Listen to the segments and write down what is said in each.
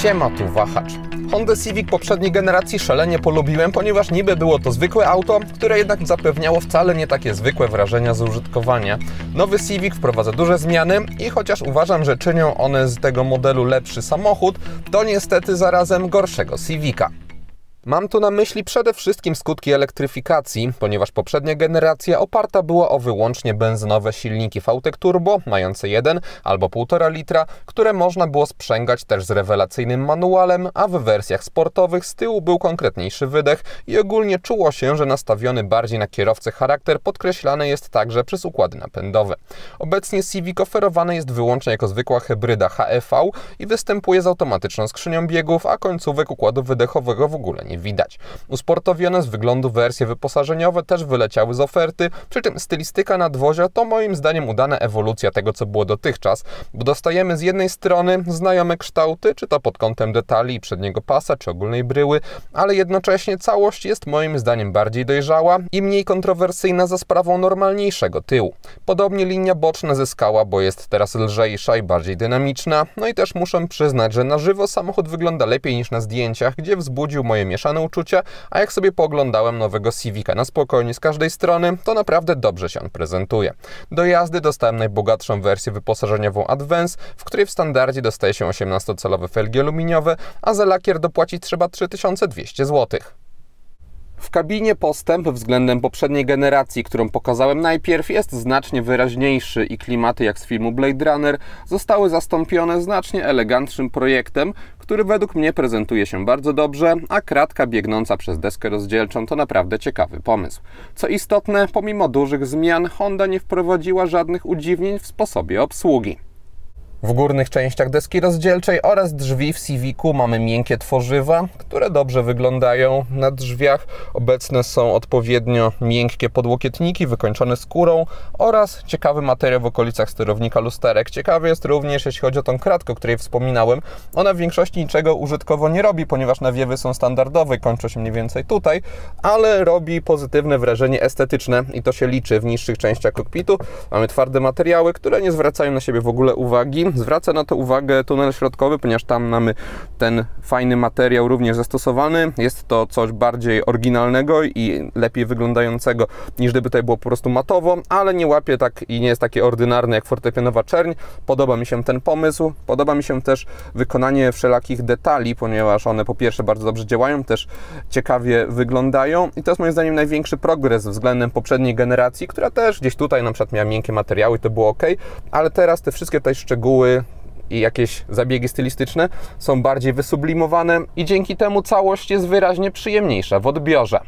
Siema, tu Wahacz. Hondę Civic poprzedniej generacji szalenie polubiłem, ponieważ niby było to zwykłe auto, które jednak zapewniało wcale nie takie zwykłe wrażenia z użytkowania. Nowy Civic wprowadza duże zmiany i chociaż uważam, że czynią one z tego modelu lepszy samochód, to niestety zarazem gorszego Civica. Mam tu na myśli przede wszystkim skutki elektryfikacji, ponieważ poprzednia generacja oparta była o wyłącznie benzynowe silniki VTEC Turbo, mające 1 albo 1,5 litra, które można było sprzęgać też z rewelacyjnym manualem, a w wersjach sportowych z tyłu był konkretniejszy wydech i ogólnie czuło się, że nastawiony bardziej na kierowcę charakter podkreślany jest także przez układy napędowe. Obecnie Civic oferowany jest wyłącznie jako zwykła hybryda HEV i występuje z automatyczną skrzynią biegów, a końcówek układu wydechowego w ogóle nie widać. Usportowione z wyglądu wersje wyposażeniowe też wyleciały z oferty, przy czym stylistyka nadwozia to moim zdaniem udana ewolucja tego, co było dotychczas, bo dostajemy z jednej strony znajome kształty, czy to pod kątem detali przedniego pasa, czy ogólnej bryły, ale jednocześnie całość jest moim zdaniem bardziej dojrzała i mniej kontrowersyjna za sprawą normalniejszego tyłu. Podobnie linia boczna zyskała, bo jest teraz lżejsza i bardziej dynamiczna, no i też muszę przyznać, że na żywo samochód wygląda lepiej niż na zdjęciach, gdzie wzbudził moje mieszane uczucia, a jak sobie pooglądałem nowego Civica na spokojnie z każdej strony, to naprawdę dobrze się on prezentuje. Do jazdy dostałem najbogatszą wersję wyposażeniową Advance, w której w standardzie dostaje się 18-calowe felgi aluminiowe, a za lakier dopłacić trzeba 3200 zł. W kabinie postęp względem poprzedniej generacji, którą pokazałem najpierw, jest znacznie wyraźniejszy i klimaty jak z filmu Blade Runner zostały zastąpione znacznie elegantszym projektem, który według mnie prezentuje się bardzo dobrze, a kratka biegnąca przez deskę rozdzielczą to naprawdę ciekawy pomysł. Co istotne, pomimo dużych zmian Honda nie wprowadziła żadnych udziwnień w sposobie obsługi. W górnych częściach deski rozdzielczej oraz drzwi w Civicu mamy miękkie tworzywa, które dobrze wyglądają na drzwiach. Obecne są odpowiednio miękkie podłokietniki wykończone skórą oraz ciekawy materiał w okolicach sterownika lusterek. Ciekawy jest również, jeśli chodzi o tą kratkę, o której wspominałem. Ona w większości niczego użytkowo nie robi, ponieważ nawiewy są standardowe i kończą się mniej więcej tutaj, ale robi pozytywne wrażenie estetyczne i to się liczy w niższych częściach kokpitu. Mamy twarde materiały, które nie zwracają na siebie w ogóle uwagi. Zwraca na to uwagę tunel środkowy, ponieważ tam mamy ten fajny materiał również zastosowany. Jest to coś bardziej oryginalnego i lepiej wyglądającego, niż gdyby tutaj było po prostu matowo, ale nie łapie tak i nie jest takie ordynarne jak fortepianowa czerń. Podoba mi się ten pomysł. Podoba mi się też wykonanie wszelakich detali, ponieważ one po pierwsze bardzo dobrze działają, też ciekawie wyglądają i to jest moim zdaniem największy progres względem poprzedniej generacji, która też gdzieś tutaj na przykład miała miękkie materiały i to było ok, ale teraz te wszystkie tutaj szczegóły i jakieś zabiegi stylistyczne są bardziej wysublimowane i dzięki temu całość jest wyraźnie przyjemniejsza w odbiorze.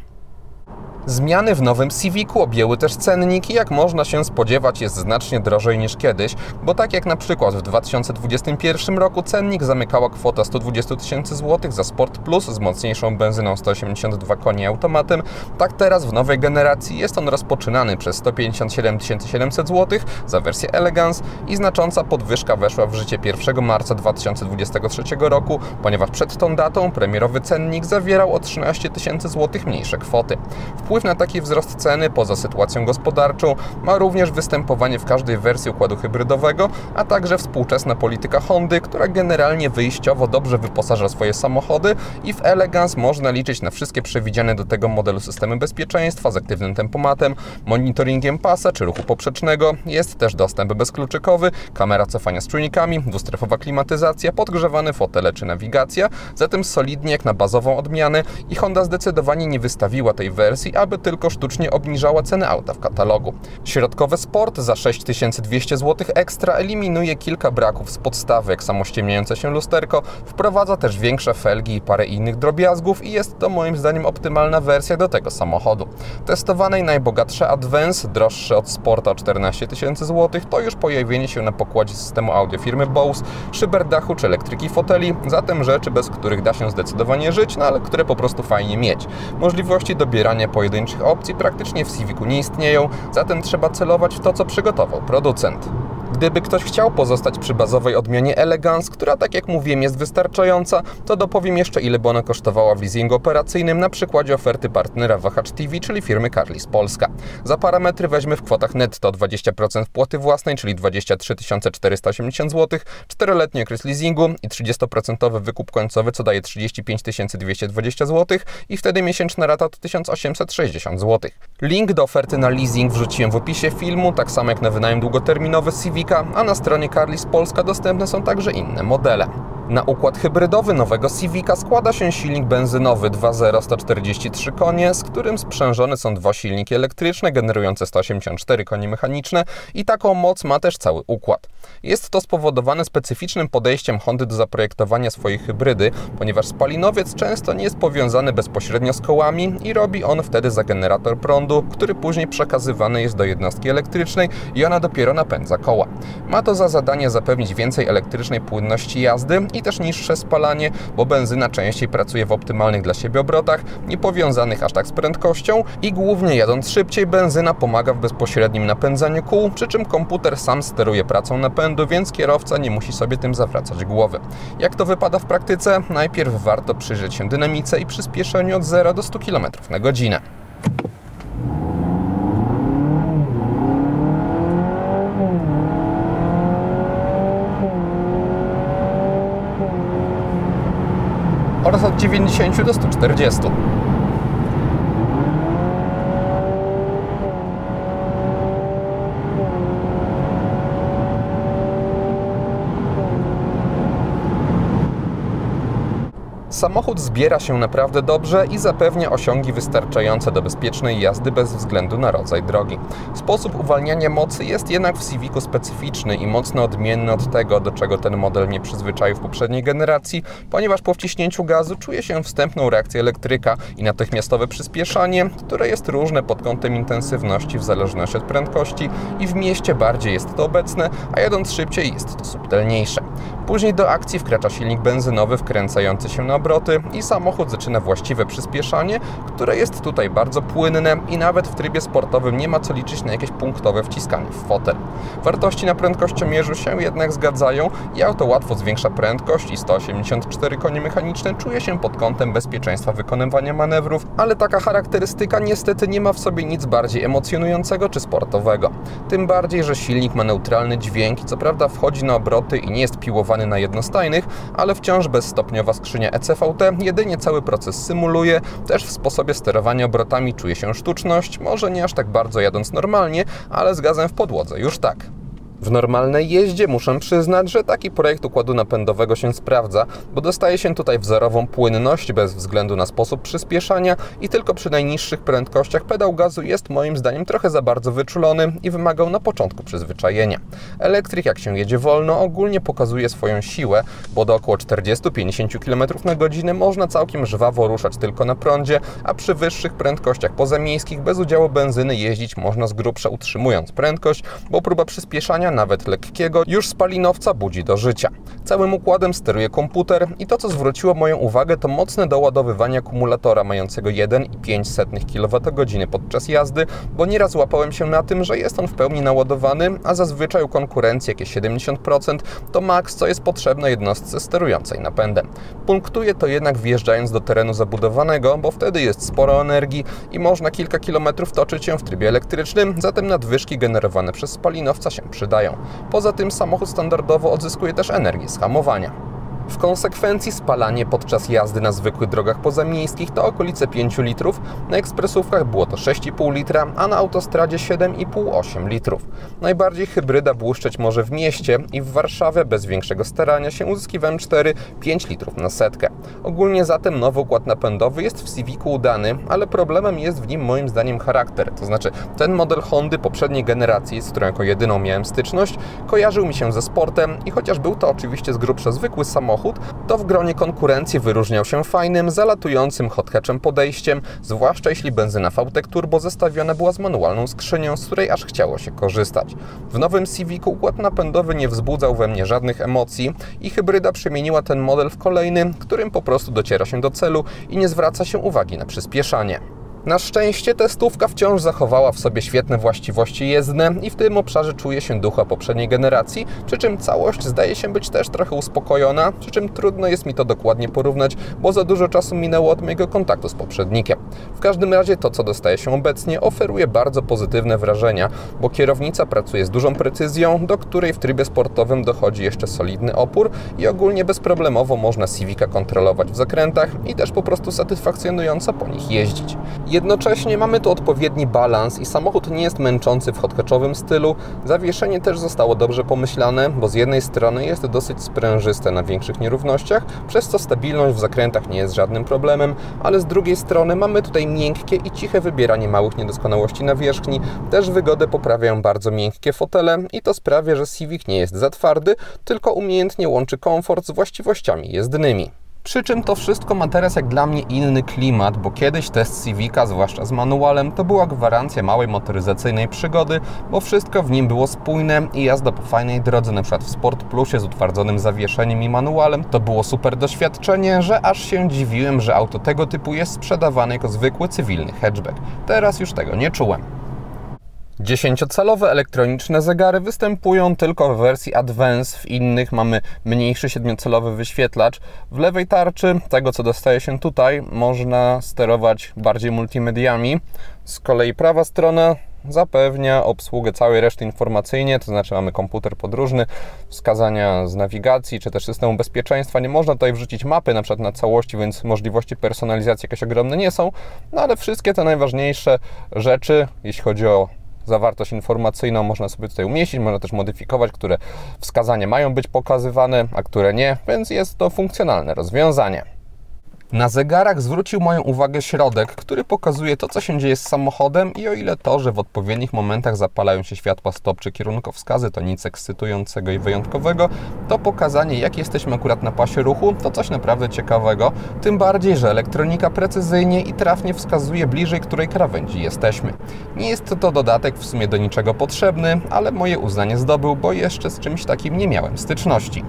Zmiany w nowym Civicu objęły też cennik i jak można się spodziewać jest znacznie drożej niż kiedyś, bo tak jak na przykład w 2021 roku cennik zamykała kwota 120 000 zł za Sport Plus z mocniejszą benzyną 182 konie automatem, tak teraz w nowej generacji jest on rozpoczynany przez 157 700 zł za wersję Elegance i znacząca podwyżka weszła w życie 1 marca 2023 roku, ponieważ przed tą datą premierowy cennik zawierał o 13 000 zł mniejsze kwoty. Wpływ na taki wzrost ceny, poza sytuacją gospodarczą, ma również występowanie w każdej wersji układu hybrydowego, a także współczesna polityka Hondy, która generalnie wyjściowo dobrze wyposaża swoje samochody i w Elegance można liczyć na wszystkie przewidziane do tego modelu systemy bezpieczeństwa z aktywnym tempomatem, monitoringiem pasa czy ruchu poprzecznego, jest też dostęp bezkluczykowy, kamera cofania z czujnikami, dwustrefowa klimatyzacja, podgrzewane fotele czy nawigacja, zatem solidnie jak na bazową odmianę i Honda zdecydowanie nie wystawiła tej wersji, aby tylko sztucznie obniżała cenę auta w katalogu. Środkowy Sport za 6200 zł ekstra eliminuje kilka braków z podstawy, jak samo ściemniające się lusterko, wprowadza też większe felgi i parę innych drobiazgów i jest to moim zdaniem optymalna wersja do tego samochodu. Testowane i najbogatsze Advance, droższe od Sporta o 14 000 zł, to już pojawienie się na pokładzie systemu audio firmy Bose, szyber dachu czy elektryki foteli, zatem rzeczy, bez których da się zdecydowanie żyć, no ale które po prostu fajnie mieć. Możliwości dobierania pojedynczych opcji praktycznie w Civicu nie istnieją, zatem trzeba celować w to, co przygotował producent. Gdyby ktoś chciał pozostać przy bazowej odmianie Elegance, która, tak jak mówiłem, jest wystarczająca, to dopowiem jeszcze, ile by ona kosztowała w leasingu operacyjnym na przykładzie oferty partnera Wahacz TV, czyli firmy Carlist Polska. Za parametry weźmy w kwotach netto 20% wpłaty własnej, czyli 23 480 zł, 4-letni okres leasingu i 30% wykup końcowy, co daje 35 220 zł i wtedy miesięczna rata to 1860 zł. Link do oferty na leasing wrzuciłem w opisie filmu, tak samo jak na wynajem długoterminowy Civica, a na stronie Carlist Polska dostępne są także inne modele. Na układ hybrydowy nowego Civica składa się silnik benzynowy 2.0 143 konie, z którym sprzężone są dwa silniki elektryczne generujące 184 konie mechaniczne i taką moc ma też cały układ. Jest to spowodowane specyficznym podejściem Hondy do zaprojektowania swojej hybrydy, ponieważ spalinowiec często nie jest powiązany bezpośrednio z kołami i robi on wtedy za generator prądu, który później przekazywany jest do jednostki elektrycznej i ona dopiero napędza koła. Ma to za zadanie zapewnić więcej elektrycznej płynności jazdy i też niższe spalanie, bo benzyna częściej pracuje w optymalnych dla siebie obrotach, nie powiązanych aż tak z prędkością i głównie jadąc szybciej benzyna pomaga w bezpośrednim napędzaniu kół, przy czym komputer sam steruje pracą napędu, więc kierowca nie musi sobie tym zawracać głowy. Jak to wypada w praktyce? Najpierw warto przyjrzeć się dynamice i przyspieszeniu od 0 do 100 km na godzinę. Oraz od 90 do 140. Samochód zbiera się naprawdę dobrze i zapewnia osiągi wystarczające do bezpiecznej jazdy bez względu na rodzaj drogi. Sposób uwalniania mocy jest jednak w Civicu specyficzny i mocno odmienny od tego, do czego ten model mnie przyzwyczaił w poprzedniej generacji, ponieważ po wciśnięciu gazu czuje się wstępną reakcję elektryka i natychmiastowe przyspieszanie, które jest różne pod kątem intensywności w zależności od prędkości i w mieście bardziej jest to obecne, a jadąc szybciej jest to subtelniejsze. Później do akcji wkracza silnik benzynowy wkręcający się na obroty i samochód zaczyna właściwe przyspieszanie, które jest tutaj bardzo płynne i nawet w trybie sportowym nie ma co liczyć na jakieś punktowe wciskanie w fotel. Wartości na prędkościomierzu się jednak zgadzają i auto łatwo zwiększa prędkość i 184 konie mechaniczne czuje się pod kątem bezpieczeństwa wykonywania manewrów, ale taka charakterystyka niestety nie ma w sobie nic bardziej emocjonującego czy sportowego. Tym bardziej, że silnik ma neutralny dźwięk i co prawda wchodzi na obroty i nie jest piłowany na jednostajnych, ale wciąż bezstopniowa skrzynia ECVT jedynie cały proces symuluje, też w sposobie sterowania obrotami czuje się sztuczność, może nie aż tak bardzo jadąc normalnie, ale z gazem w podłodze już tak. W normalnej jeździe muszę przyznać, że taki projekt układu napędowego się sprawdza, bo dostaje się tutaj wzorową płynność bez względu na sposób przyspieszania i tylko przy najniższych prędkościach pedał gazu jest moim zdaniem trochę za bardzo wyczulony i wymagał na początku przyzwyczajenia. Elektryk, jak się jedzie wolno, ogólnie pokazuje swoją siłę, bo do około 40-50 km na godzinę można całkiem żwawo ruszać tylko na prądzie, a przy wyższych prędkościach pozamiejskich bez udziału benzyny jeździć można z grubsza utrzymując prędkość, bo próba przyspieszania nawet lekkiego, już spalinowca budzi do życia. Całym układem steruje komputer i to, co zwróciło moją uwagę, to mocne doładowywanie akumulatora mającego 1,05 kWh podczas jazdy, bo nieraz łapałem się na tym, że jest on w pełni naładowany, a zazwyczaj u konkurencji jakieś 70% to maks, co jest potrzebne jednostce sterującej napędem. Punktuje to jednak wjeżdżając do terenu zabudowanego, bo wtedy jest sporo energii i można kilka kilometrów toczyć się w trybie elektrycznym, zatem nadwyżki generowane przez spalinowca się przydają. Poza tym samochód standardowo odzyskuje też energię z hamowania. W konsekwencji spalanie podczas jazdy na zwykłych drogach pozamiejskich to okolice 5 litrów, na ekspresówkach było to 6,5 litra, a na autostradzie 7,5-8 litrów. Najbardziej hybryda błyszczeć może w mieście i w Warszawie bez większego starania się uzyskiwałem 4-5 litrów na setkę. Ogólnie zatem nowy układ napędowy jest w Civicu udany, ale problemem jest w nim moim zdaniem charakter, to znaczy ten model Hondy poprzedniej generacji, z którą jako jedyną miałem styczność, kojarzył mi się ze sportem i chociaż był to oczywiście z grubsza zwykły samochód, to w gronie konkurencji wyróżniał się fajnym, zalatującym hot hatchem podejściem, zwłaszcza jeśli benzyna VTEC Turbo zestawiona była z manualną skrzynią, z której aż chciało się korzystać. W nowym Civicu układ napędowy nie wzbudzał we mnie żadnych emocji i hybryda przemieniła ten model w kolejny, którym po prostu dociera się do celu i nie zwraca się uwagi na przyspieszanie. Na szczęście testówka wciąż zachowała w sobie świetne właściwości jezdne i w tym obszarze czuje się ducha poprzedniej generacji, przy czym całość zdaje się być też trochę uspokojona, przy czym trudno jest mi to dokładnie porównać, bo za dużo czasu minęło od mojego kontaktu z poprzednikiem. W każdym razie to, co dostaje się obecnie, oferuje bardzo pozytywne wrażenia, bo kierownica pracuje z dużą precyzją, do której w trybie sportowym dochodzi jeszcze solidny opór i ogólnie bezproblemowo można Civica kontrolować w zakrętach i też po prostu satysfakcjonująco po nich jeździć. Jednocześnie mamy tu odpowiedni balans i samochód nie jest męczący w hot-hatchowym stylu. Zawieszenie też zostało dobrze pomyślane, bo z jednej strony jest dosyć sprężyste na większych nierównościach, przez co stabilność w zakrętach nie jest żadnym problemem, ale z drugiej strony mamy tutaj miękkie i ciche wybieranie małych niedoskonałości na wierzchni. Też wygodę poprawiają bardzo miękkie fotele i to sprawia, że Civic nie jest za twardy, tylko umiejętnie łączy komfort z właściwościami jezdnymi. Przy czym to wszystko ma teraz jak dla mnie inny klimat, bo kiedyś test Civica, zwłaszcza z manualem, to była gwarancja małej motoryzacyjnej przygody, bo wszystko w nim było spójne i jazda po fajnej drodze, np. w Sport Plusie z utwardzonym zawieszeniem i manualem, to było super doświadczenie, że aż się dziwiłem, że auto tego typu jest sprzedawane jako zwykły cywilny hatchback. Teraz już tego nie czułem. 10-calowe elektroniczne zegary występują tylko w wersji Advance, w innych mamy mniejszy 7-calowy wyświetlacz. W lewej tarczy, tego co dostaje się tutaj, można sterować bardziej multimediami. Z kolei prawa strona zapewnia obsługę całej reszty informacyjnie, to znaczy mamy komputer podróżny, wskazania z nawigacji, czy też systemu bezpieczeństwa. Nie można tutaj wrzucić mapy na przykład na całości, więc możliwości personalizacji jakieś ogromne nie są, no ale wszystkie te najważniejsze rzeczy, jeśli chodzi o zawartość informacyjną, można sobie tutaj umieścić, można też modyfikować, które wskazania mają być pokazywane, a które nie, więc jest to funkcjonalne rozwiązanie. Na zegarach zwrócił moją uwagę środek, który pokazuje to, co się dzieje z samochodem i o ile to, że w odpowiednich momentach zapalają się światła stop czy kierunkowskazy, to nic ekscytującego i wyjątkowego, to pokazanie, jak jesteśmy akurat na pasie ruchu, to coś naprawdę ciekawego, tym bardziej, że elektronika precyzyjnie i trafnie wskazuje bliżej, której krawędzi jesteśmy. Nie jest to dodatek w sumie do niczego potrzebny, ale moje uznanie zdobył, bo jeszcze z czymś takim nie miałem styczności.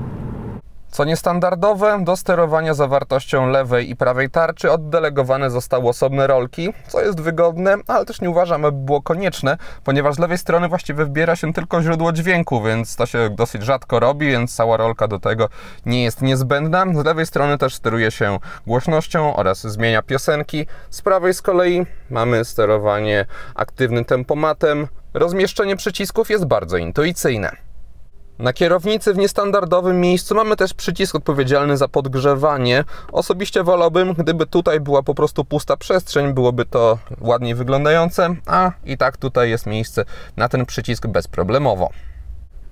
Co niestandardowe, do sterowania zawartością lewej i prawej tarczy oddelegowane zostały osobne rolki, co jest wygodne, ale też nie uważam, aby było konieczne, ponieważ z lewej strony właściwie wybiera się tylko źródło dźwięku, więc to się dosyć rzadko robi, więc cała rolka do tego nie jest niezbędna. Z lewej strony też steruje się głośnością oraz zmienia piosenki. Z prawej z kolei mamy sterowanie aktywnym tempomatem. Rozmieszczenie przycisków jest bardzo intuicyjne. Na kierownicy w niestandardowym miejscu mamy też przycisk odpowiedzialny za podgrzewanie. Osobiście wolałbym, gdyby tutaj była po prostu pusta przestrzeń, byłoby to ładniej wyglądające, a i tak tutaj jest miejsce na ten przycisk bezproblemowo.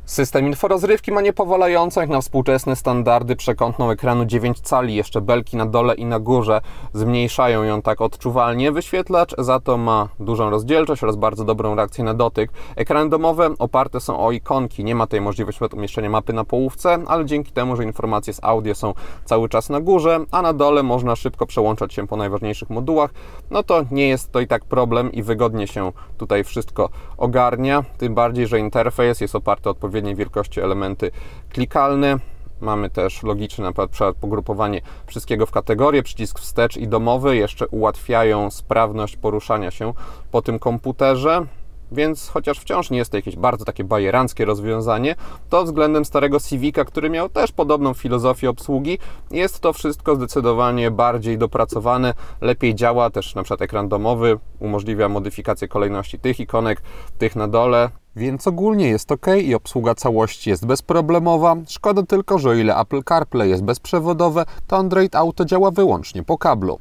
System inforozrywki ma niepowalającą jak na współczesne standardy przekątną ekranu 9 cali, jeszcze belki na dole i na górze zmniejszają ją tak odczuwalnie. Wyświetlacz za to ma dużą rozdzielczość oraz bardzo dobrą reakcję na dotyk. Ekrany domowe oparte są o ikonki, nie ma tej możliwości umieszczenia mapy na połówce, ale dzięki temu, że informacje z audio są cały czas na górze, a na dole można szybko przełączać się po najważniejszych modułach, no to nie jest to i tak problem i wygodnie się tutaj wszystko ogarnia, tym bardziej, że interfejs jest oparty o odpowiedniej wielkości elementy klikalne. Mamy też logiczne na przykład pogrupowanie wszystkiego w kategorie, przycisk wstecz i domowy jeszcze ułatwiają sprawność poruszania się po tym komputerze. Więc chociaż wciąż nie jest to jakieś bardzo takie bajeranckie rozwiązanie, to względem starego Civica, który miał też podobną filozofię obsługi, jest to wszystko zdecydowanie bardziej dopracowane, lepiej działa, też na przykład ekran domowy umożliwia modyfikację kolejności tych ikonek, tych na dole. Więc ogólnie jest ok i obsługa całości jest bezproblemowa. Szkoda tylko, że o ile Apple CarPlay jest bezprzewodowe, to Android Auto działa wyłącznie po kablu.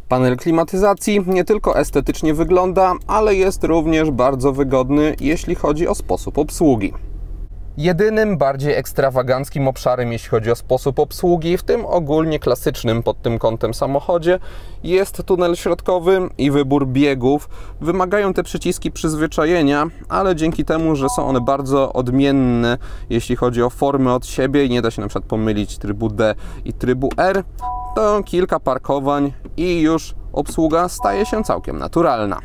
Panel klimatyzacji nie tylko estetycznie wygląda, ale jest również bardzo wygodny, jeśli chodzi o sposób obsługi. Jedynym bardziej ekstrawaganckim obszarem, jeśli chodzi o sposób obsługi, w tym ogólnie klasycznym pod tym kątem samochodzie, jest tunel środkowy i wybór biegów. Wymagają te przyciski przyzwyczajenia, ale dzięki temu, że są one bardzo odmienne, jeśli chodzi o formę od siebie i nie da się na przykład pomylić trybu D i trybu R, to kilka parkowań i już obsługa staje się całkiem naturalna.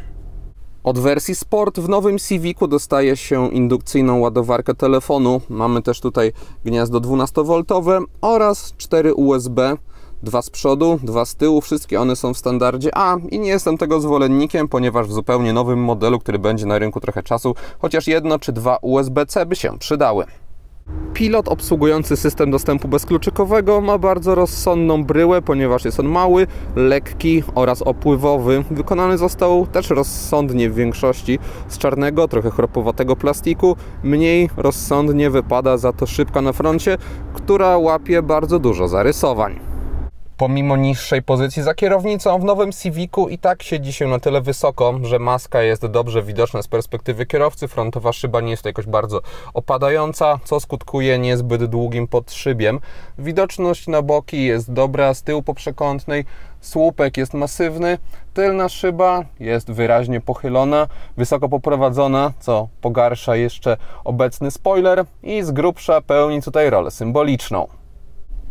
Od wersji Sport w nowym Civicu dostaje się indukcyjną ładowarkę telefonu. Mamy też tutaj gniazdo 12V oraz 4 USB. 2 z przodu, 2 z tyłu, wszystkie one są w standardzie A i nie jestem tego zwolennikiem, ponieważ w zupełnie nowym modelu, który będzie na rynku trochę czasu, chociaż 1 czy 2 USB-C by się przydały. Pilot obsługujący system dostępu bezkluczykowego ma bardzo rozsądną bryłę, ponieważ jest on mały, lekki oraz opływowy. Wykonany został też rozsądnie w większości z czarnego, trochę chropowatego plastiku. Mniej rozsądnie wypada za to szybka na froncie, która łapie bardzo dużo zarysowań. Pomimo niższej pozycji za kierownicą, w nowym Civicu i tak siedzi się na tyle wysoko, że maska jest dobrze widoczna z perspektywy kierowcy, frontowa szyba nie jest to jakoś bardzo opadająca, co skutkuje niezbyt długim podszybiem. Widoczność na boki jest dobra, z tyłu poprzekątnej słupek jest masywny, tylna szyba jest wyraźnie pochylona, wysoko poprowadzona, co pogarsza jeszcze obecny spoiler i z grubsza pełni tutaj rolę symboliczną.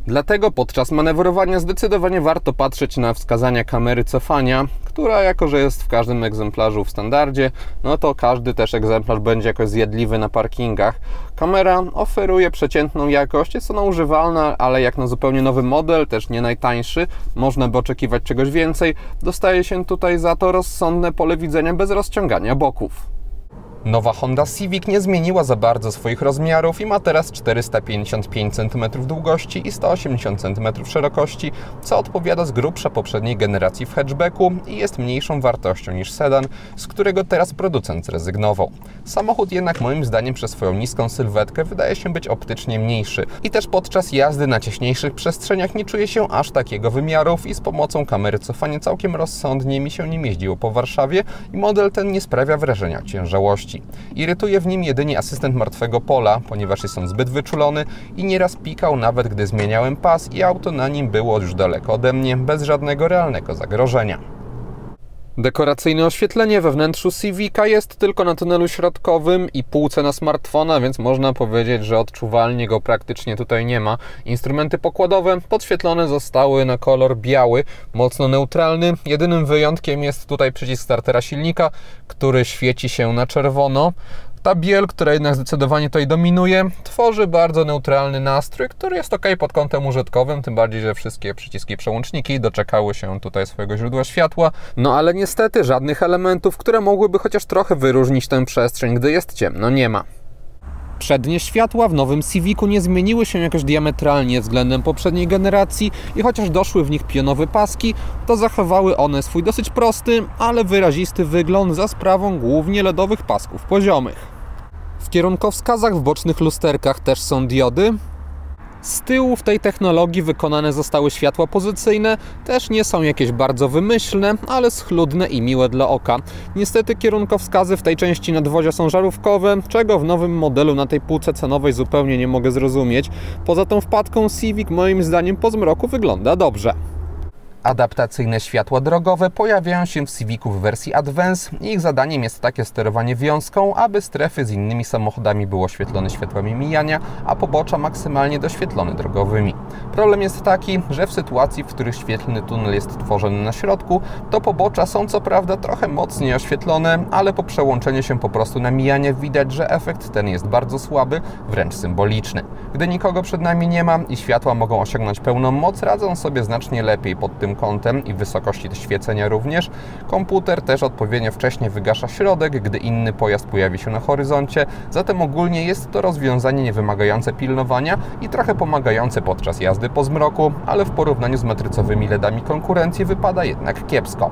Dlatego podczas manewrowania zdecydowanie warto patrzeć na wskazania kamery cofania, która jako, że jest w każdym egzemplarzu w standardzie, no to każdy też egzemplarz będzie jakoś zjadliwy na parkingach. Kamera oferuje przeciętną jakość, jest ona używalna, ale jak na zupełnie nowy model, też nie najtańszy, można by oczekiwać czegoś więcej, dostaje się tutaj za to rozsądne pole widzenia bez rozciągania boków. Nowa Honda Civic nie zmieniła za bardzo swoich rozmiarów i ma teraz 455 cm długości i 180 cm szerokości, co odpowiada z grubsza poprzedniej generacji w hatchbacku i jest mniejszą wartością niż sedan, z którego teraz producent zrezygnował. Samochód jednak moim zdaniem przez swoją niską sylwetkę wydaje się być optycznie mniejszy i też podczas jazdy na cieśniejszych przestrzeniach nie czuje się aż takiego wymiarów i z pomocą kamery cofania całkiem rozsądnie mi się nim jeździło po Warszawie i model ten nie sprawia wrażenia ciężałości. Irytuje w nim jedynie asystent martwego pola, ponieważ jest on zbyt wyczulony i nieraz pikał nawet gdy zmieniałem pas i auto na nim było już daleko ode mnie, bez żadnego realnego zagrożenia. Dekoracyjne oświetlenie we wnętrzu Civica jest tylko na tunelu środkowym i półce na smartfona, więc można powiedzieć, że odczuwalnie go praktycznie tutaj nie ma. Instrumenty pokładowe podświetlone zostały na kolor biały, mocno neutralny. Jedynym wyjątkiem jest tutaj przycisk startera silnika, który świeci się na czerwono. Ta biel, która jednak zdecydowanie tutaj dominuje, tworzy bardzo neutralny nastrój, który jest ok pod kątem użytkowym, tym bardziej, że wszystkie przyciski i przełączniki doczekały się tutaj swojego źródła światła. No ale niestety żadnych elementów, które mogłyby chociaż trochę wyróżnić tę przestrzeń, gdy jest ciemno, nie ma. Przednie światła w nowym Civicu nie zmieniły się jakoś diametralnie względem poprzedniej generacji i chociaż doszły w nich pionowe paski, to zachowały one swój dosyć prosty, ale wyrazisty wygląd za sprawą głównie LEDowych pasków poziomych. W kierunkowskazach w bocznych lusterkach też są diody. Z tyłu w tej technologii wykonane zostały światła pozycyjne, też nie są jakieś bardzo wymyślne, ale schludne i miłe dla oka. Niestety kierunkowskazy w tej części nadwozia są żarówkowe, czego w nowym modelu na tej półce cenowej zupełnie nie mogę zrozumieć. Poza tą wpadką Civic moim zdaniem po zmroku wygląda dobrze. Adaptacyjne światła drogowe pojawiają się w Civicu w wersji Advance i ich zadaniem jest takie sterowanie wiązką, aby strefy z innymi samochodami były oświetlone światłami mijania, a pobocza maksymalnie doświetlone drogowymi. Problem jest taki, że w sytuacji, w których świetlny tunel jest tworzony na środku, to pobocza są co prawda trochę mocniej oświetlone, ale po przełączeniu się po prostu na mijanie widać, że efekt ten jest bardzo słaby, wręcz symboliczny. Gdy nikogo przed nami nie ma i światła mogą osiągnąć pełną moc, radzą sobie znacznie lepiej pod tym kątem i wysokości świecenia również. Komputer też odpowiednio wcześnie wygasza środek, gdy inny pojazd pojawi się na horyzoncie, zatem ogólnie jest to rozwiązanie niewymagające pilnowania i trochę pomagające podczas jazdy po zmroku, ale w porównaniu z matrycowymi LEDami konkurencji wypada jednak kiepsko.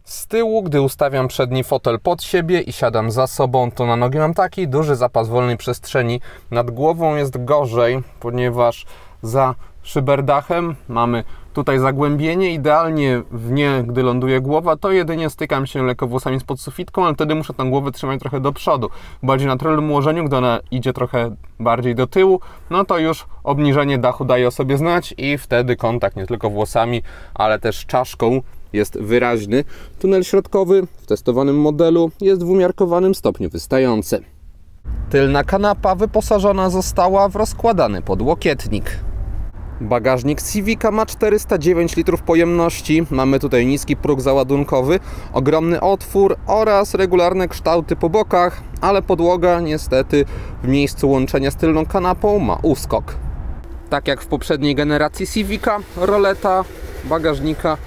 Z tyłu, gdy ustawiam przedni fotel pod siebie i siadam za sobą, to na nogi mam taki duży zapas wolnej przestrzeni. Nad głową jest gorzej, ponieważ za szyberdachem mamy tutaj zagłębienie, idealnie w nie, gdy ląduje głowa, to jedynie stykam się lekko włosami spod sufitką, ale wtedy muszę tę głowę trzymać trochę do przodu. Bardziej na trolnym ułożeniu, gdy ona idzie trochę bardziej do tyłu, no to już obniżenie dachu daje o sobie znać i wtedy kontakt nie tylko włosami, ale też czaszką jest wyraźny. Tunel środkowy w testowanym modelu jest w umiarkowanym stopniu wystający. Tylna kanapa wyposażona została w rozkładany podłokietnik. Bagażnik Civica ma 409 litrów pojemności, mamy tutaj niski próg załadunkowy, ogromny otwór oraz regularne kształty po bokach, ale podłoga niestety w miejscu łączenia z tylną kanapą ma uskok. Tak jak w poprzedniej generacji Civica, roleta bagażnika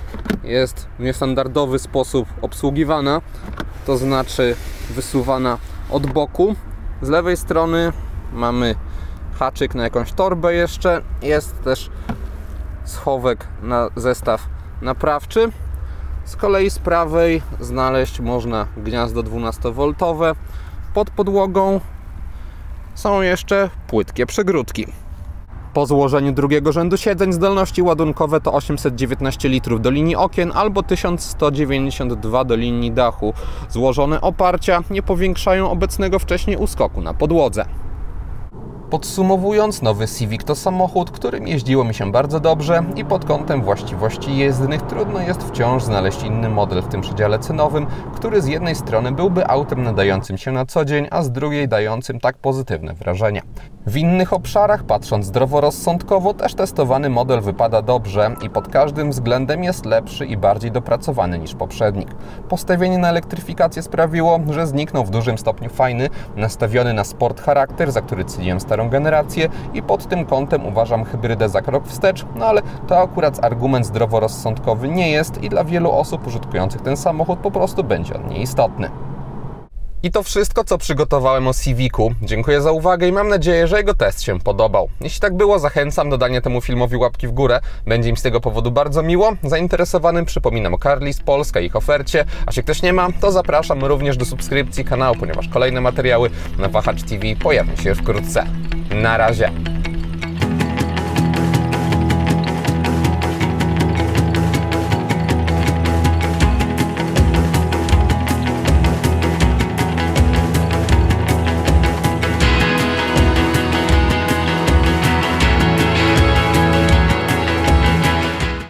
jest w niestandardowy sposób obsługiwana, to znaczy wysuwana od boku. Z lewej strony mamy haczyk na jakąś torbę jeszcze, jest też schowek na zestaw naprawczy. Z kolei z prawej znaleźć można gniazdo 12V. Pod podłogą są jeszcze płytkie przegródki. Po złożeniu drugiego rzędu siedzeń zdolności ładunkowe to 819 litrów do linii okien albo 1192 do linii dachu. Złożone oparcia nie powiększają obecnego wcześniej uskoku na podłodze. Podsumowując, nowy Civic to samochód, którym jeździło mi się bardzo dobrze i pod kątem właściwości jezdnych trudno jest wciąż znaleźć inny model w tym przedziale cenowym, który z jednej strony byłby autem nadającym się na co dzień, a z drugiej dającym tak pozytywne wrażenie. W innych obszarach, patrząc zdroworozsądkowo, też testowany model wypada dobrze i pod każdym względem jest lepszy i bardziej dopracowany niż poprzednik. Postawienie na elektryfikację sprawiło, że zniknął w dużym stopniu fajny, nastawiony na sport charakter, za który ceniłem starą generację i pod tym kątem uważam hybrydę za krok wstecz, no ale to akurat argument zdroworozsądkowy nie jest i dla wielu osób użytkujących ten samochód po prostu będzie on nieistotny. I to wszystko, co przygotowałem o Civicu. Dziękuję za uwagę i mam nadzieję, że jego test się podobał. Jeśli tak było, zachęcam do dania temu filmowi łapki w górę. Będzie mi z tego powodu bardzo miło. Zainteresowanym przypominam o Carlist Polska i ich ofercie, a jeśli ktoś nie ma, to zapraszam również do subskrypcji kanału, ponieważ kolejne materiały na Wahacz TV pojawią się wkrótce. Na razie!